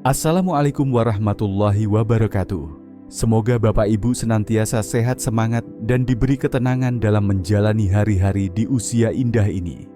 Assalamualaikum warahmatullahi wabarakatuh. Semoga Bapak Ibu senantiasa sehat semangat dan diberi ketenangan dalam menjalani hari-hari di usia indah ini.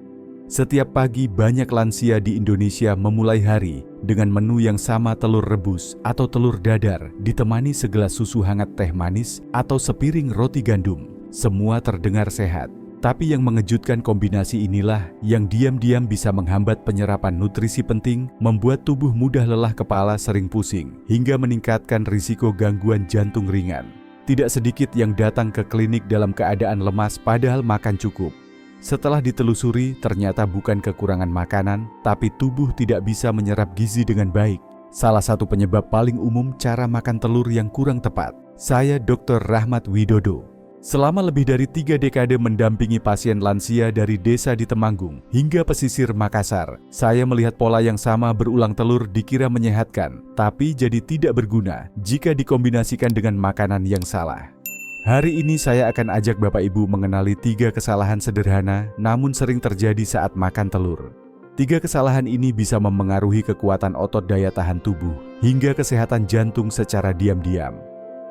Setiap pagi banyak lansia di Indonesia memulai hari dengan menu yang sama, telur rebus atau telur dadar ditemani segelas susu hangat, teh manis atau sepiring roti gandum. Semua terdengar sehat. Tapi yang mengejutkan, kombinasi inilah yang diam-diam bisa menghambat penyerapan nutrisi penting, membuat tubuh mudah lelah, kepala sering pusing, hingga meningkatkan risiko gangguan jantung ringan. Tidak sedikit yang datang ke klinik dalam keadaan lemas padahal makan cukup. Setelah ditelusuri, ternyata bukan kekurangan makanan, tapi tubuh tidak bisa menyerap gizi dengan baik. Salah satu penyebab paling umum cara makan telur yang kurang tepat. Saya Dr. Rahmat Widodo. Selama lebih dari 3 dekade mendampingi pasien lansia dari desa di Temanggung hingga pesisir Makassar, saya melihat pola yang sama berulang. Telur dikira menyehatkan, tapi jadi tidak berguna jika dikombinasikan dengan makanan yang salah. Hari ini saya akan ajak Bapak Ibu mengenali 3 kesalahan sederhana namun sering terjadi saat makan telur. 3 kesalahan ini bisa memengaruhi kekuatan otot, daya tahan tubuh, hingga kesehatan jantung secara diam-diam.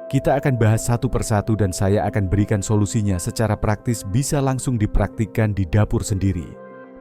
Kita akan bahas satu persatu dan saya akan berikan solusinya secara praktis, bisa langsung dipraktikkan di dapur sendiri.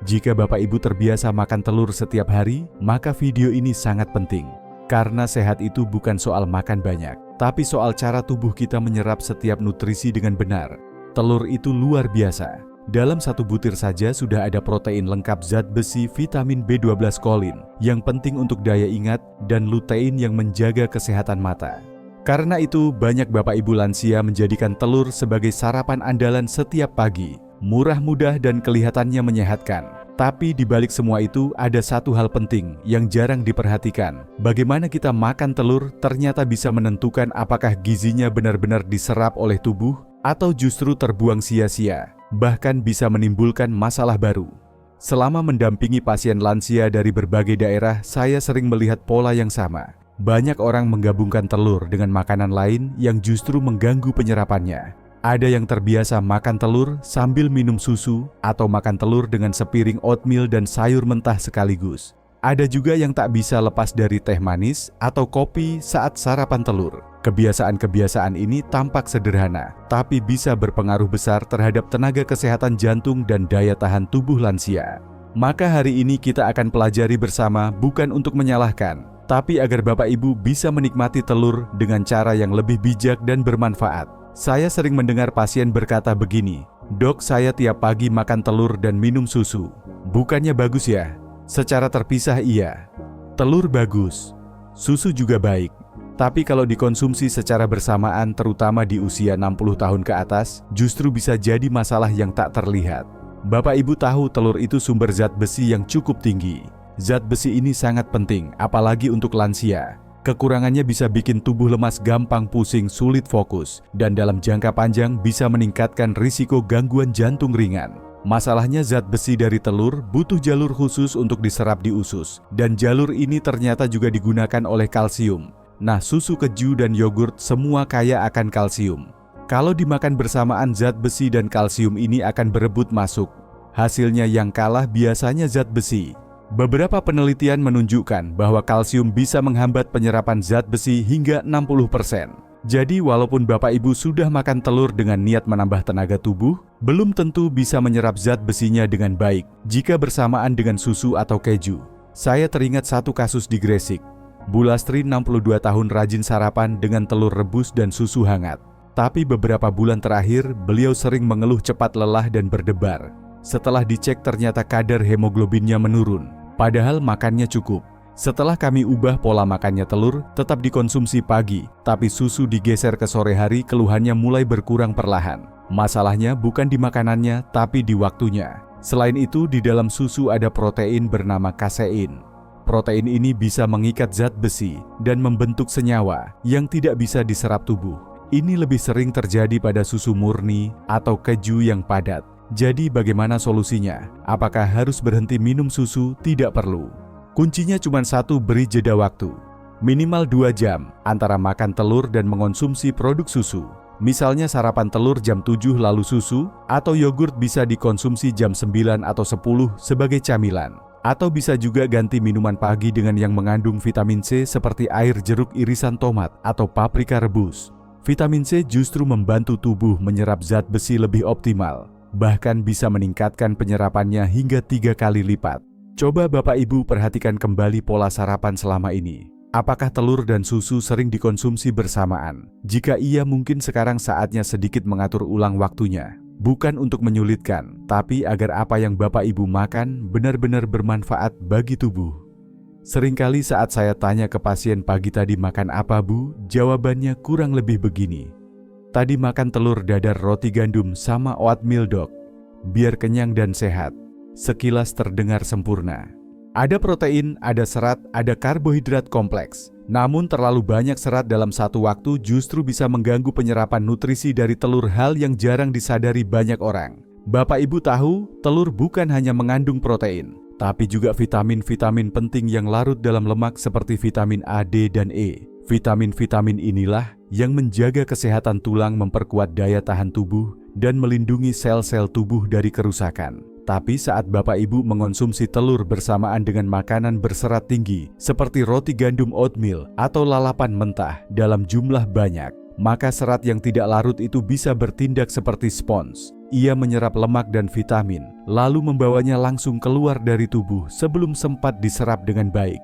Jika Bapak Ibu terbiasa makan telur setiap hari, maka video ini sangat penting. Karena sehat itu bukan soal makan banyak, tapi soal cara tubuh kita menyerap setiap nutrisi dengan benar. Telur itu luar biasa. Dalam satu butir saja sudah ada protein lengkap, zat besi, vitamin B12, kolin yang penting untuk daya ingat, dan lutein yang menjaga kesehatan mata. Karena itu, banyak Bapak Ibu lansia menjadikan telur sebagai sarapan andalan setiap pagi. Murah, mudah, dan kelihatannya menyehatkan. Tapi di balik semua itu, ada satu hal penting yang jarang diperhatikan. Bagaimana kita makan telur ternyata bisa menentukan apakah gizinya benar-benar diserap oleh tubuh atau justru terbuang sia-sia. Bahkan bisa menimbulkan masalah baru. Selama mendampingi pasien lansia dari berbagai daerah, saya sering melihat pola yang sama. Banyak orang menggabungkan telur dengan makanan lain yang justru mengganggu penyerapannya. Ada yang terbiasa makan telur sambil minum susu atau makan telur dengan sepiring oatmeal dan sayur mentah sekaligus. Ada juga yang tak bisa lepas dari teh manis atau kopi saat sarapan telur. Kebiasaan-kebiasaan ini tampak sederhana, tapi bisa berpengaruh besar terhadap tenaga kesehatan jantung dan daya tahan tubuh lansia. Maka hari ini kita akan pelajari bersama, bukan untuk menyalahkan, tapi agar Bapak Ibu bisa menikmati telur dengan cara yang lebih bijak dan bermanfaat. Saya sering mendengar pasien berkata begini, "Dok, saya tiap pagi makan telur dan minum susu. Bukannya bagus ya?" Secara terpisah iya. Telur bagus, susu juga baik. Tapi kalau dikonsumsi secara bersamaan, terutama di usia 60 tahun ke atas, justru bisa jadi masalah yang tak terlihat. Bapak Ibu tahu telur itu sumber zat besi yang cukup tinggi. Zat besi ini sangat penting, apalagi untuk lansia. Kekurangannya bisa bikin tubuh lemas, gampang pusing, sulit fokus, dan dalam jangka panjang bisa meningkatkan risiko gangguan jantung ringan. Masalahnya, zat besi dari telur butuh jalur khusus untuk diserap di usus, dan jalur ini ternyata juga digunakan oleh kalsium. Nah, susu, keju, dan yogurt semua kaya akan kalsium. Kalau dimakan bersamaan, zat besi dan kalsium ini akan berebut masuk. Hasilnya yang kalah biasanya zat besi. Beberapa penelitian menunjukkan bahwa kalsium bisa menghambat penyerapan zat besi hingga 60%. Jadi walaupun Bapak Ibu sudah makan telur dengan niat menambah tenaga tubuh, belum tentu bisa menyerap zat besinya dengan baik jika bersamaan dengan susu atau keju. Saya teringat satu kasus di Gresik. Bu Lastri, 62 tahun, rajin sarapan dengan telur rebus dan susu hangat. Tapi beberapa bulan terakhir, beliau sering mengeluh cepat lelah dan berdebar. Setelah dicek ternyata kadar hemoglobinnya menurun, padahal makannya cukup. Setelah kami ubah pola makannya, telur tetap dikonsumsi pagi, tapi susu digeser ke sore hari, keluhannya mulai berkurang perlahan. Masalahnya bukan di makanannya, tapi di waktunya. Selain itu, di dalam susu ada protein bernama kasein. Protein ini bisa mengikat zat besi dan membentuk senyawa yang tidak bisa diserap tubuh. Ini lebih sering terjadi pada susu murni atau keju yang padat. Jadi bagaimana solusinya? Apakah harus berhenti minum susu? Tidak perlu. Kuncinya cuma satu, beri jeda waktu. Minimal 2 jam antara makan telur dan mengonsumsi produk susu. Misalnya sarapan telur jam 7 lalu susu, atau yogurt bisa dikonsumsi jam 9 atau 10 sebagai camilan. Atau bisa juga ganti minuman pagi dengan yang mengandung vitamin C seperti air jeruk irisan tomat atau paprika rebus. Vitamin C justru membantu tubuh menyerap zat besi lebih optimal, bahkan bisa meningkatkan penyerapannya hingga 3 kali lipat. Coba Bapak Ibu perhatikan kembali pola sarapan selama ini. Apakah telur dan susu sering dikonsumsi bersamaan? Jika iya, mungkin sekarang saatnya sedikit mengatur ulang waktunya. Bukan untuk menyulitkan, tapi agar apa yang Bapak Ibu makan benar-benar bermanfaat bagi tubuh. Seringkali saat saya tanya ke pasien, pagi tadi makan apa Bu? Jawabannya kurang lebih begini. Tadi makan telur dadar roti gandum sama oatmeal Dok. Biar kenyang dan sehat. Sekilas terdengar sempurna. Ada protein, ada serat, ada karbohidrat kompleks. Namun terlalu banyak serat dalam satu waktu justru bisa mengganggu penyerapan nutrisi dari telur, hal yang jarang disadari banyak orang. Bapak Ibu tahu, telur bukan hanya mengandung protein, tapi juga vitamin-vitamin penting yang larut dalam lemak seperti vitamin A, D, dan E. Vitamin-vitamin inilah yang menjaga kesehatan tulang, memperkuat daya tahan tubuh, dan melindungi sel-sel tubuh dari kerusakan. Tapi saat Bapak Ibu mengonsumsi telur bersamaan dengan makanan berserat tinggi seperti roti gandum oatmeal atau lalapan mentah dalam jumlah banyak, maka serat yang tidak larut itu bisa bertindak seperti spons. Ia menyerap lemak dan vitamin, lalu membawanya langsung keluar dari tubuh sebelum sempat diserap dengan baik.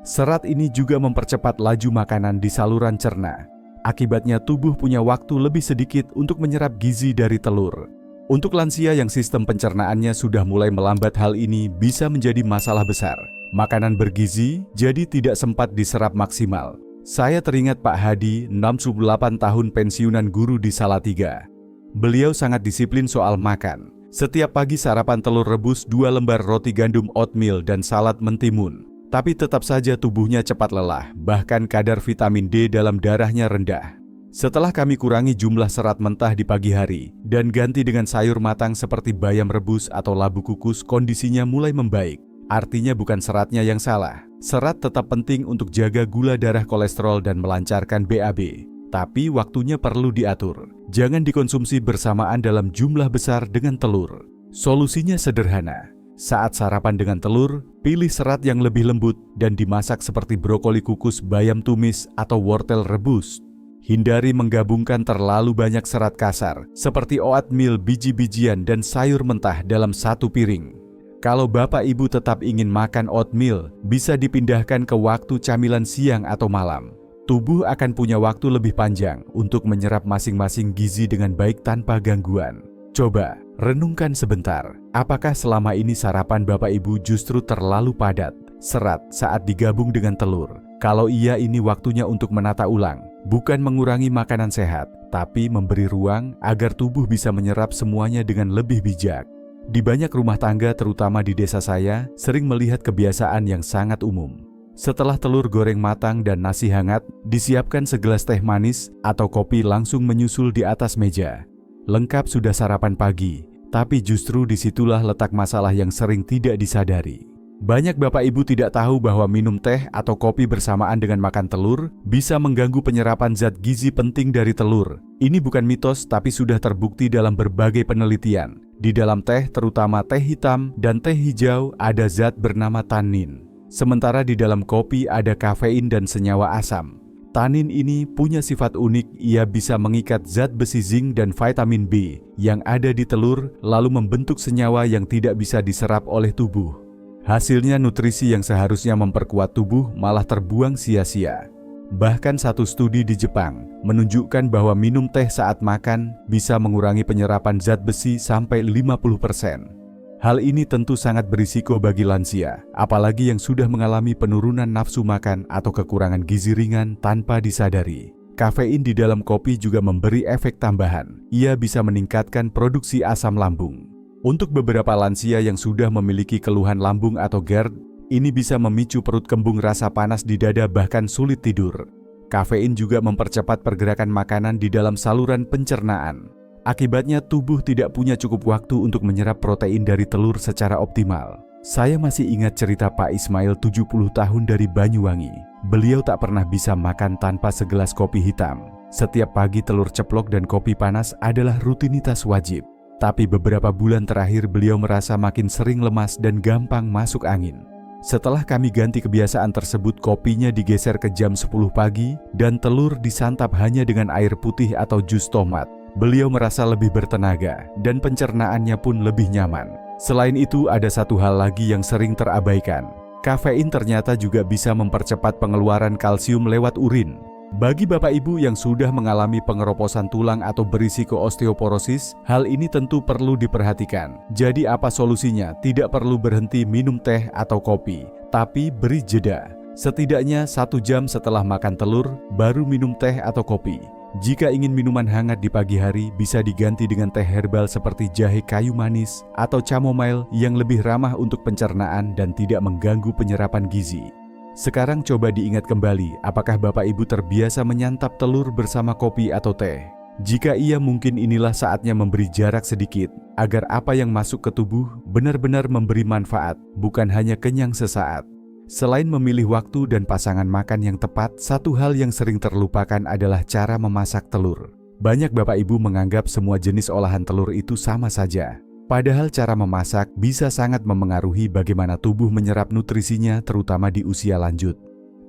Serat ini juga mempercepat laju makanan di saluran cerna. Akibatnya tubuh punya waktu lebih sedikit untuk menyerap gizi dari telur. Untuk lansia yang sistem pencernaannya sudah mulai melambat, hal ini bisa menjadi masalah besar. Makanan bergizi jadi tidak sempat diserap maksimal. Saya teringat Pak Hadi, 68 tahun, pensiunan guru di Salatiga. Beliau sangat disiplin soal makan. Setiap pagi sarapan telur rebus, 2 lembar roti gandum oatmeal, dan salad mentimun. Tapi tetap saja tubuhnya cepat lelah, bahkan kadar vitamin D dalam darahnya rendah. Setelah kami kurangi jumlah serat mentah di pagi hari dan ganti dengan sayur matang seperti bayam rebus atau labu kukus, kondisinya mulai membaik. Artinya bukan seratnya yang salah. Serat tetap penting untuk jaga gula darah, kolesterol, dan melancarkan BAB. Tapi waktunya perlu diatur. Jangan dikonsumsi bersamaan dalam jumlah besar dengan telur. Solusinya sederhana. Saat sarapan dengan telur, pilih serat yang lebih lembut dan dimasak seperti brokoli kukus, bayam tumis, atau wortel rebus. Hindari menggabungkan terlalu banyak serat kasar seperti oatmeal, biji-bijian, dan sayur mentah dalam satu piring. Kalau Bapak Ibu tetap ingin makan oatmeal, bisa dipindahkan ke waktu camilan siang atau malam. Tubuh akan punya waktu lebih panjang untuk menyerap masing-masing gizi dengan baik tanpa gangguan. Coba renungkan sebentar, apakah selama ini sarapan Bapak Ibu justru terlalu padat serat saat digabung dengan telur? Kalau iya, ini waktunya untuk menata ulang, bukan mengurangi makanan sehat, tapi memberi ruang agar tubuh bisa menyerap semuanya dengan lebih bijak. Di banyak rumah tangga, terutama di desa saya, sering melihat kebiasaan yang sangat umum. Setelah telur goreng matang dan nasi hangat, disiapkan segelas teh manis atau kopi langsung menyusul di atas meja. Lengkap sudah sarapan pagi, tapi justru disitulah letak masalah yang sering tidak disadari. Banyak Bapak Ibu tidak tahu bahwa minum teh atau kopi bersamaan dengan makan telur bisa mengganggu penyerapan zat gizi penting dari telur. Ini bukan mitos, tapi sudah terbukti dalam berbagai penelitian. Di dalam teh, terutama teh hitam dan teh hijau, ada zat bernama tanin. Sementara di dalam kopi ada kafein dan senyawa asam. Tanin ini punya sifat unik, ia bisa mengikat zat besi, zinc, dan vitamin B yang ada di telur, lalu membentuk senyawa yang tidak bisa diserap oleh tubuh. Hasilnya, nutrisi yang seharusnya memperkuat tubuh malah terbuang sia-sia. Bahkan satu studi di Jepang menunjukkan bahwa minum teh saat makan bisa mengurangi penyerapan zat besi sampai 50%. Hal ini tentu sangat berisiko bagi lansia, apalagi yang sudah mengalami penurunan nafsu makan atau kekurangan gizi ringan tanpa disadari. Kafein di dalam kopi juga memberi efek tambahan. Ia bisa meningkatkan produksi asam lambung. Untuk beberapa lansia yang sudah memiliki keluhan lambung atau GERD, ini bisa memicu perut kembung, rasa panas di dada, bahkan sulit tidur. Kafein juga mempercepat pergerakan makanan di dalam saluran pencernaan. Akibatnya tubuh tidak punya cukup waktu untuk menyerap protein dari telur secara optimal. Saya masih ingat cerita Pak Ismail, 70 tahun, dari Banyuwangi. Beliau tak pernah bisa makan tanpa segelas kopi hitam. Setiap pagi telur ceplok dan kopi panas adalah rutinitas wajib. Tapi beberapa bulan terakhir beliau merasa makin sering lemas dan gampang masuk angin. Setelah kami ganti kebiasaan tersebut, kopinya digeser ke jam 10 pagi dan telur disantap hanya dengan air putih atau jus tomat. Beliau merasa lebih bertenaga dan pencernaannya pun lebih nyaman. Selain itu, ada satu hal lagi yang sering terabaikan. Kafein ternyata juga bisa mempercepat pengeluaran kalsium lewat urin. Bagi Bapak Ibu yang sudah mengalami pengeroposan tulang atau berisiko osteoporosis, hal ini tentu perlu diperhatikan. Jadi apa solusinya? Tidak perlu berhenti minum teh atau kopi, tapi beri jeda. Setidaknya 1 jam setelah makan telur, baru minum teh atau kopi. Jika ingin minuman hangat di pagi hari, bisa diganti dengan teh herbal seperti jahe kayu manis atau chamomile yang lebih ramah untuk pencernaan dan tidak mengganggu penyerapan gizi. Sekarang coba diingat kembali, apakah Bapak Ibu terbiasa menyantap telur bersama kopi atau teh? Jika iya, mungkin inilah saatnya memberi jarak sedikit, agar apa yang masuk ke tubuh benar-benar memberi manfaat, bukan hanya kenyang sesaat. Selain memilih waktu dan pasangan makan yang tepat, satu hal yang sering terlupakan adalah cara memasak telur. Banyak Bapak Ibu menganggap semua jenis olahan telur itu sama saja. Padahal cara memasak bisa sangat memengaruhi bagaimana tubuh menyerap nutrisinya, terutama di usia lanjut.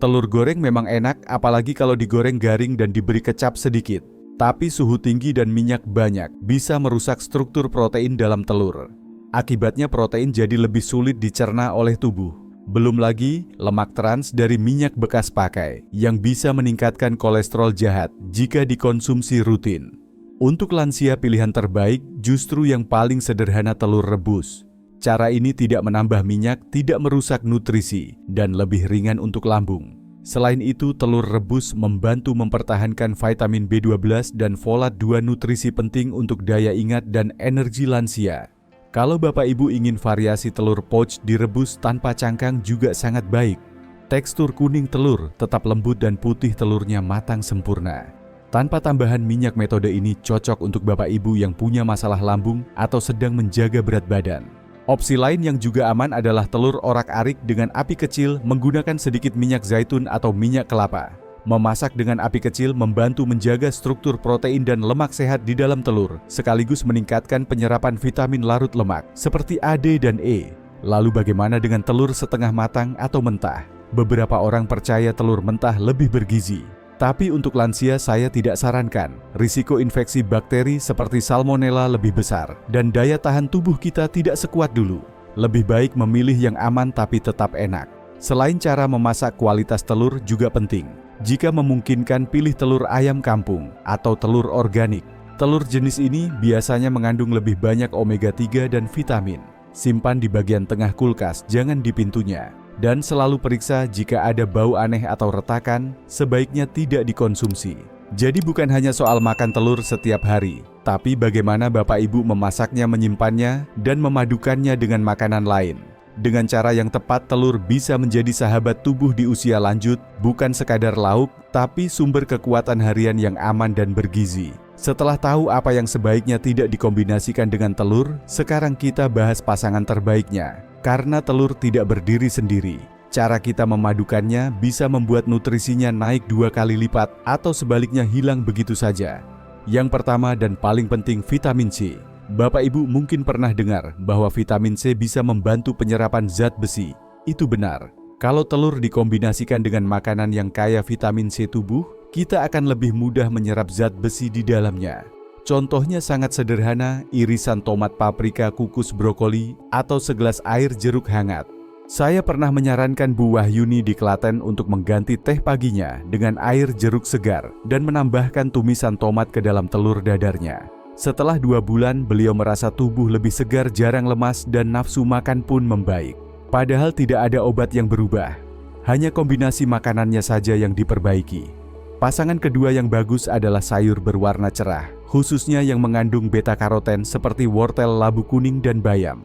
Telur goreng memang enak, apalagi kalau digoreng garing dan diberi kecap sedikit. Tapi suhu tinggi dan minyak banyak bisa merusak struktur protein dalam telur. Akibatnya protein jadi lebih sulit dicerna oleh tubuh. Belum lagi lemak trans dari minyak bekas pakai yang bisa meningkatkan kolesterol jahat jika dikonsumsi rutin. Untuk lansia, pilihan terbaik justru yang paling sederhana, telur rebus. Cara ini tidak menambah minyak, tidak merusak nutrisi, dan lebih ringan untuk lambung. Selain itu, telur rebus membantu mempertahankan vitamin B12 dan folat, 2 nutrisi penting untuk daya ingat dan energi lansia. Kalau Bapak Ibu ingin variasi, telur poach direbus tanpa cangkang juga sangat baik. Tekstur kuning telur tetap lembut dan putih telurnya matang sempurna. Tanpa tambahan minyak, metode ini cocok untuk Bapak Ibu yang punya masalah lambung atau sedang menjaga berat badan. Opsi lain yang juga aman adalah telur orak-arik dengan api kecil menggunakan sedikit minyak zaitun atau minyak kelapa. Memasak dengan api kecil membantu menjaga struktur protein dan lemak sehat di dalam telur, sekaligus meningkatkan penyerapan vitamin larut lemak seperti A, D, dan E. Lalu bagaimana dengan telur setengah matang atau mentah? Beberapa orang percaya telur mentah lebih bergizi. Tapi untuk lansia saya tidak sarankan. Risiko infeksi bakteri seperti salmonella lebih besar dan daya tahan tubuh kita tidak sekuat dulu. Lebih baik memilih yang aman tapi tetap enak. Selain cara memasak, kualitas telur juga penting. Jika memungkinkan, pilih telur ayam kampung atau telur organik. Telur jenis ini biasanya mengandung lebih banyak omega 3 dan vitamin. Simpan di bagian tengah kulkas, jangan di pintunya. Dan selalu periksa jika ada bau aneh atau retakan, sebaiknya tidak dikonsumsi. Jadi bukan hanya soal makan telur setiap hari, tapi bagaimana Bapak Ibu memasaknya, menyimpannya, dan memadukannya dengan makanan lain. Dengan cara yang tepat, telur bisa menjadi sahabat tubuh di usia lanjut, bukan sekadar lauk, tapi sumber kekuatan harian yang aman dan bergizi. Setelah tahu apa yang sebaiknya tidak dikombinasikan dengan telur, sekarang kita bahas pasangan terbaiknya. Karena telur tidak berdiri sendiri, cara kita memadukannya bisa membuat nutrisinya naik 2 kali lipat atau sebaliknya hilang begitu saja. Yang pertama dan paling penting, vitamin C. Bapak Ibu mungkin pernah dengar bahwa vitamin C bisa membantu penyerapan zat besi. Itu benar. Kalau telur dikombinasikan dengan makanan yang kaya vitamin C tubuh, kita akan lebih mudah menyerap zat besi di dalamnya. Contohnya sangat sederhana, irisan tomat, paprika, kukus brokoli, atau segelas air jeruk hangat. Saya pernah menyarankan Bu Wahyuni di Klaten untuk mengganti teh paginya dengan air jeruk segar dan menambahkan tumisan tomat ke dalam telur dadarnya. Setelah 2 bulan, beliau merasa tubuh lebih segar, jarang lemas, dan nafsu makan pun membaik. Padahal tidak ada obat yang berubah, hanya kombinasi makanannya saja yang diperbaiki. Pasangan kedua yang bagus adalah sayur berwarna cerah, khususnya yang mengandung beta-karoten seperti wortel, labu kuning, dan bayam.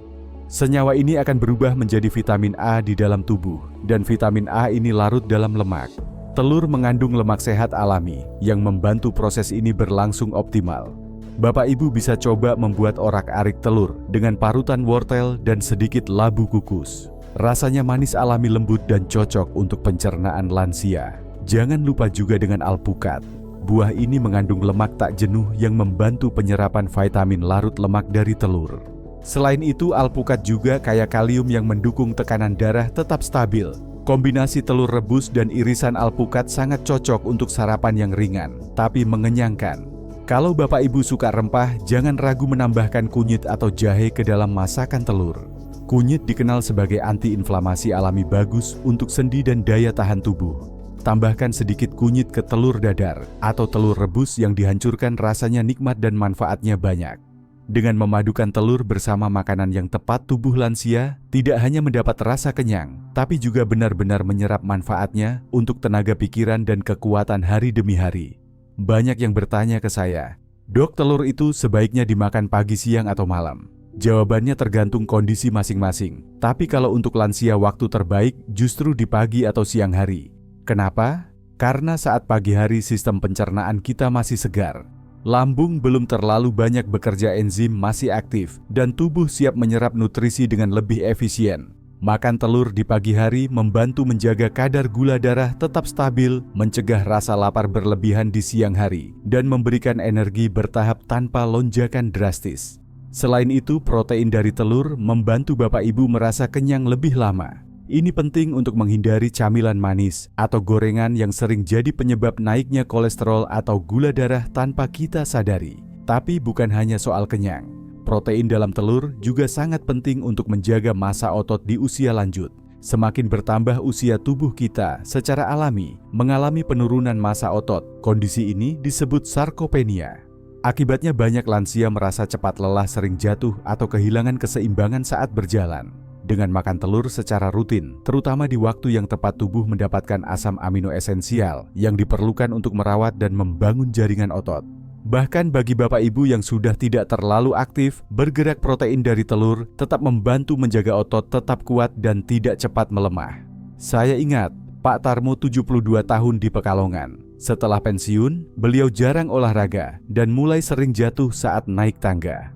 Senyawa ini akan berubah menjadi vitamin A di dalam tubuh, dan vitamin A ini larut dalam lemak. Telur mengandung lemak sehat alami yang membantu proses ini berlangsung optimal. Bapak Ibu bisa coba membuat orak-arik telur dengan parutan wortel dan sedikit labu kukus. Rasanya manis, alami, lembut, dan cocok untuk pencernaan lansia. Jangan lupa juga dengan alpukat. Buah ini mengandung lemak tak jenuh yang membantu penyerapan vitamin larut lemak dari telur. Selain itu, alpukat juga kaya kalium yang mendukung tekanan darah tetap stabil. Kombinasi telur rebus dan irisan alpukat sangat cocok untuk sarapan yang ringan, tapi mengenyangkan. Kalau Bapak Ibu suka rempah, jangan ragu menambahkan kunyit atau jahe ke dalam masakan telur. Kunyit dikenal sebagai antiinflamasi alami bagus untuk sendi dan daya tahan tubuh. Tambahkan sedikit kunyit ke telur dadar atau telur rebus yang dihancurkan, rasanya nikmat dan manfaatnya banyak. Dengan memadukan telur bersama makanan yang tepat, tubuh lansia tidak hanya mendapat rasa kenyang, tapi juga benar-benar menyerap manfaatnya untuk tenaga pikiran dan kekuatan hari demi hari. Banyak yang bertanya ke saya, "Dok, telur itu sebaiknya dimakan pagi, siang, atau malam?" Jawabannya tergantung kondisi masing-masing. Tapi kalau untuk lansia, waktu terbaik justru di pagi atau siang hari. Kenapa? Karena saat pagi hari sistem pencernaan kita masih segar. Lambung belum terlalu banyak bekerja, enzim masih aktif, dan tubuh siap menyerap nutrisi dengan lebih efisien. Makan telur di pagi hari membantu menjaga kadar gula darah tetap stabil, mencegah rasa lapar berlebihan di siang hari, dan memberikan energi bertahap tanpa lonjakan drastis. Selain itu, protein dari telur membantu Bapak Ibu merasa kenyang lebih lama. Ini penting untuk menghindari camilan manis atau gorengan yang sering jadi penyebab naiknya kolesterol atau gula darah tanpa kita sadari. Tapi bukan hanya soal kenyang. Protein dalam telur juga sangat penting untuk menjaga massa otot di usia lanjut. Semakin bertambah usia, tubuh kita secara alami mengalami penurunan massa otot. Kondisi ini disebut sarkopenia. Akibatnya banyak lansia merasa cepat lelah, sering jatuh, atau kehilangan keseimbangan saat berjalan. Dengan makan telur secara rutin, terutama di waktu yang tepat, tubuh mendapatkan asam amino esensial yang diperlukan untuk merawat dan membangun jaringan otot. Bahkan bagi Bapak Ibu yang sudah tidak terlalu aktif, bergerak, protein dari telur tetap membantu menjaga otot tetap kuat dan tidak cepat melemah. Saya ingat Pak Tarmo, 72 tahun, di Pekalongan. Setelah pensiun, beliau jarang olahraga dan mulai sering jatuh saat naik tangga.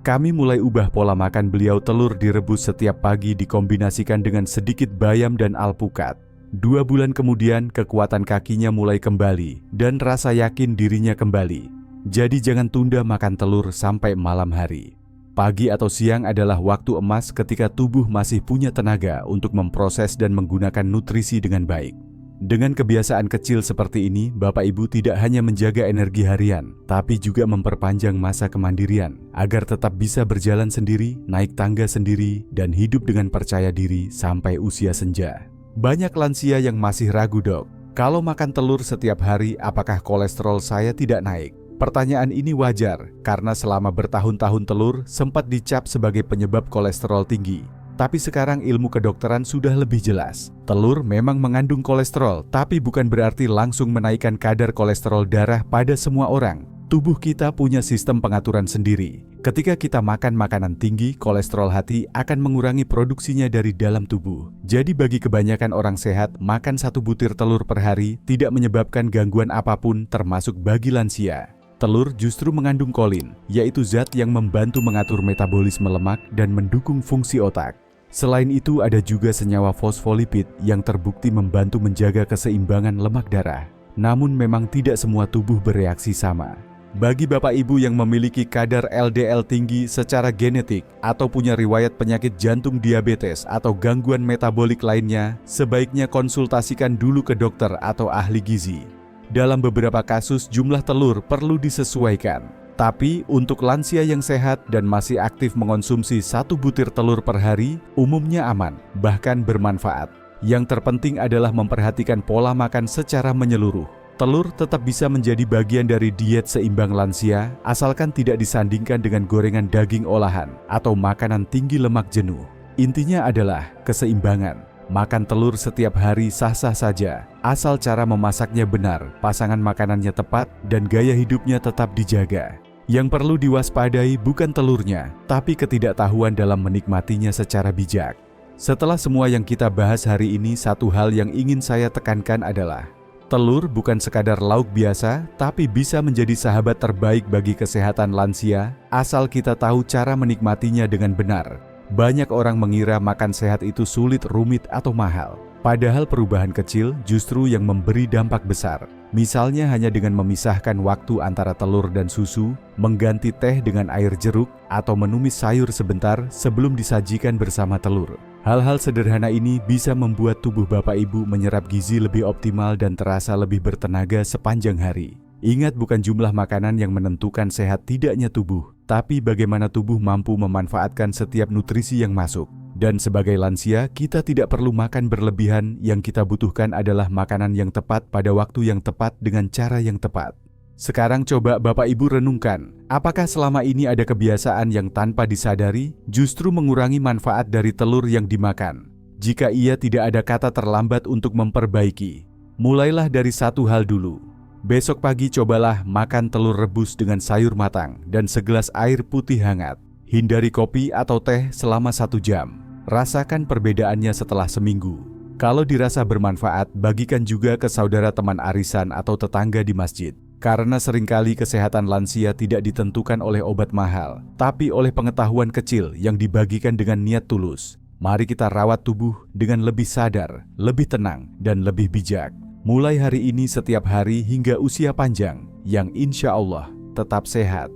Kami mulai ubah pola makan beliau. Telur direbus setiap pagi dikombinasikan dengan sedikit bayam dan alpukat. 2 bulan kemudian kekuatan kakinya mulai kembali dan rasa yakin dirinya kembali. Jadi jangan tunda makan telur sampai malam hari. Pagi atau siang adalah waktu emas ketika tubuh masih punya tenaga untuk memproses dan menggunakan nutrisi dengan baik. Dengan kebiasaan kecil seperti ini, Bapak Ibu tidak hanya menjaga energi harian, tapi juga memperpanjang masa kemandirian agar tetap bisa berjalan sendiri, naik tangga sendiri, dan hidup dengan percaya diri sampai usia senja. Banyak lansia yang masih ragu, "Dok, kalau makan telur setiap hari, apakah kolesterol saya tidak naik?" Pertanyaan ini wajar karena selama bertahun-tahun telur sempat dicap sebagai penyebab kolesterol tinggi. Tapi sekarang ilmu kedokteran sudah lebih jelas. Telur memang mengandung kolesterol, tapi bukan berarti langsung menaikkan kadar kolesterol darah pada semua orang. Tubuh kita punya sistem pengaturan sendiri. Ketika kita makan makanan tinggi, kolesterol hati akan mengurangi produksinya dari dalam tubuh. Jadi bagi kebanyakan orang sehat, makan 1 butir telur per hari tidak menyebabkan gangguan apapun, termasuk bagi lansia. Telur justru mengandung kolin, yaitu zat yang membantu mengatur metabolisme lemak dan mendukung fungsi otak. Selain itu, ada juga senyawa fosfolipid yang terbukti membantu menjaga keseimbangan lemak darah. Namun memang tidak semua tubuh bereaksi sama. Bagi Bapak Ibu yang memiliki kadar LDL tinggi secara genetik atau punya riwayat penyakit jantung, diabetes, atau gangguan metabolik lainnya, sebaiknya konsultasikan dulu ke dokter atau ahli gizi. Dalam beberapa kasus, jumlah telur perlu disesuaikan. Tapi untuk lansia yang sehat dan masih aktif, mengonsumsi 1 butir telur per hari umumnya aman, bahkan bermanfaat. Yang terpenting adalah memperhatikan pola makan secara menyeluruh. Telur tetap bisa menjadi bagian dari diet seimbang lansia, asalkan tidak disandingkan dengan gorengan, daging olahan, atau makanan tinggi lemak jenuh. Intinya adalah keseimbangan. Makan telur setiap hari sah-sah saja, asal cara memasaknya benar, pasangan makanannya tepat, dan gaya hidupnya tetap dijaga. Yang perlu diwaspadai bukan telurnya, tapi ketidaktahuan dalam menikmatinya secara bijak. Setelah semua yang kita bahas hari ini, satu hal yang ingin saya tekankan adalah telur bukan sekadar lauk biasa, tapi bisa menjadi sahabat terbaik bagi kesehatan lansia, asal kita tahu cara menikmatinya dengan benar. Banyak orang mengira makan sehat itu sulit, rumit, atau mahal. Padahal perubahan kecil justru yang memberi dampak besar. Misalnya hanya dengan memisahkan waktu antara telur dan susu, mengganti teh dengan air jeruk, atau menumis sayur sebentar sebelum disajikan bersama telur. Hal-hal sederhana ini bisa membuat tubuh Bapak Ibu menyerap gizi lebih optimal dan terasa lebih bertenaga sepanjang hari. Ingat, bukan jumlah makanan yang menentukan sehat tidaknya tubuh, tapi bagaimana tubuh mampu memanfaatkan setiap nutrisi yang masuk. Dan sebagai lansia, kita tidak perlu makan berlebihan, yang kita butuhkan adalah makanan yang tepat pada waktu yang tepat dengan cara yang tepat. Sekarang coba Bapak Ibu renungkan, apakah selama ini ada kebiasaan yang tanpa disadari justru mengurangi manfaat dari telur yang dimakan? Jika iya, tidak ada kata terlambat untuk memperbaiki. Mulailah dari satu hal dulu. Besok pagi cobalah makan telur rebus dengan sayur matang dan segelas air putih hangat. Hindari kopi atau teh selama 1 jam. Rasakan perbedaannya setelah seminggu. Kalau dirasa bermanfaat, bagikan juga ke saudara, teman arisan, atau tetangga di masjid. Karena seringkali kesehatan lansia tidak ditentukan oleh obat mahal, tapi oleh pengetahuan kecil yang dibagikan dengan niat tulus. Mari kita rawat tubuh dengan lebih sadar, lebih tenang, dan lebih bijak. Mulai hari ini, setiap hari hingga usia panjang, yang insya Allah tetap sehat.